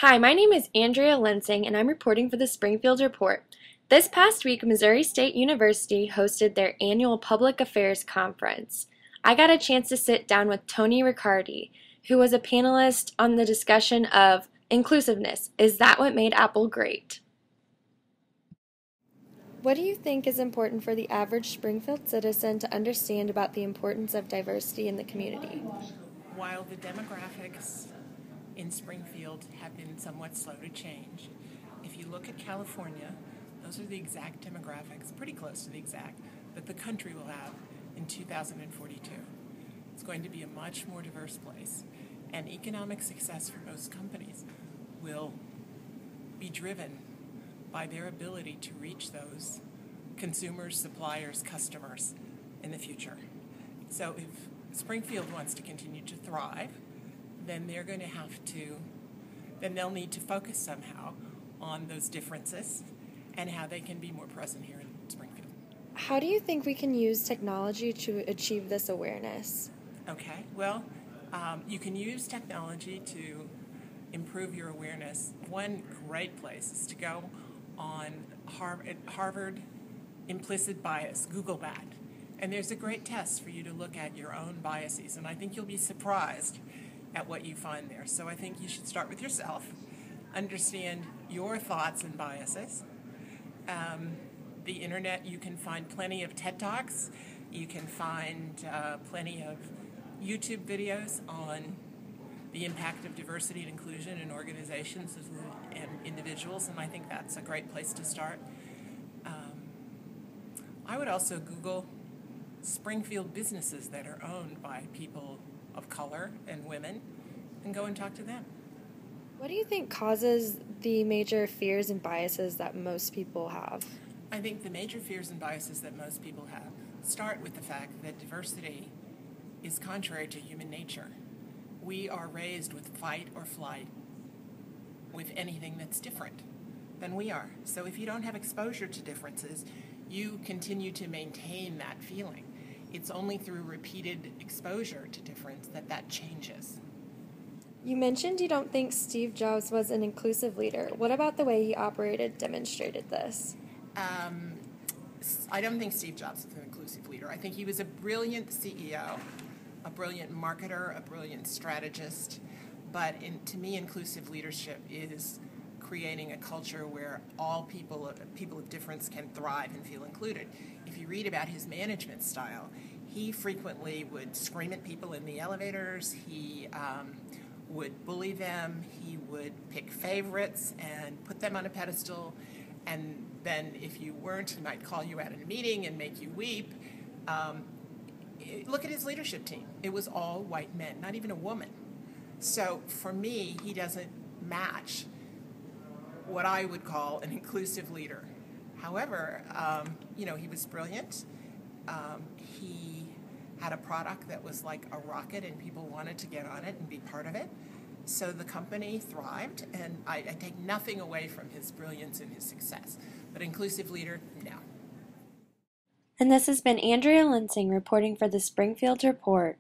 Hi, my name is Andrea Lensing, and I'm reporting for the Springfield Report. This past week, Missouri State University hosted their annual Public Affairs Conference. I got a chance to sit down with Toni Riccardi, who was a panelist on the discussion of inclusiveness. Is that what made Apple great? What do you think is important for the average Springfield citizen to understand about the importance of diversity in the community? While the demographics in Springfield have been somewhat slow to change, if you look at California, those are the exact demographics, pretty close to the exact, that the country will have in 2042. It's going to be a much more diverse place, and economic success for most companies will be driven by their ability to reach those consumers, suppliers, customers in the future. So if Springfield wants to continue to thrive, then they'll need to focus somehow on those differences and how they can be more present here in Springfield. How do you think we can use technology to achieve this awareness? Okay, well, you can use technology to improve your awareness. One great place is to go on Harvard implicit bias, Google that. And there's a great test for you to look at your own biases, and I think you'll be surprised at what you find there. So I think you should start with yourself, understand your thoughts and biases. The internet, you can find plenty of TED Talks, you can find plenty of YouTube videos on the impact of diversity and inclusion in organizations and individuals, and I think that's a great place to start. I would also Google Springfield businesses that are owned by people of color and women and go and talk to them. What do you think causes the major fears and biases that most people have? I think the major fears and biases that most people have start with the fact that diversity is contrary to human nature. We are raised with fight or flight with anything that's different than we are. So if you don't have exposure to differences, you continue to maintain that feeling. It's only through repeated exposure to difference that changes. You mentioned you don't think Steve Jobs was an inclusive leader. What about the way he operated demonstrated this? I don't think Steve Jobs was an inclusive leader. I think he was a brilliant CEO, a brilliant marketer, a brilliant strategist. But to me, inclusive leadership is creating a culture where all people of difference can thrive and feel included. If you read about his management style, he frequently would scream at people in the elevators, he would bully them, he would pick favorites and put them on a pedestal, and then if you weren't, he might call you out in a meeting and make you weep. Look at his leadership team. It was all white men, not even a woman. So for me, he doesn't match what I would call an inclusive leader. However, he was brilliant. He had a product that was like a rocket and people wanted to get on it and be part of it. So the company thrived, and I take nothing away from his brilliance and his success. But inclusive leader, no. And this has been Andrea Lensing reporting for the Springfield Report.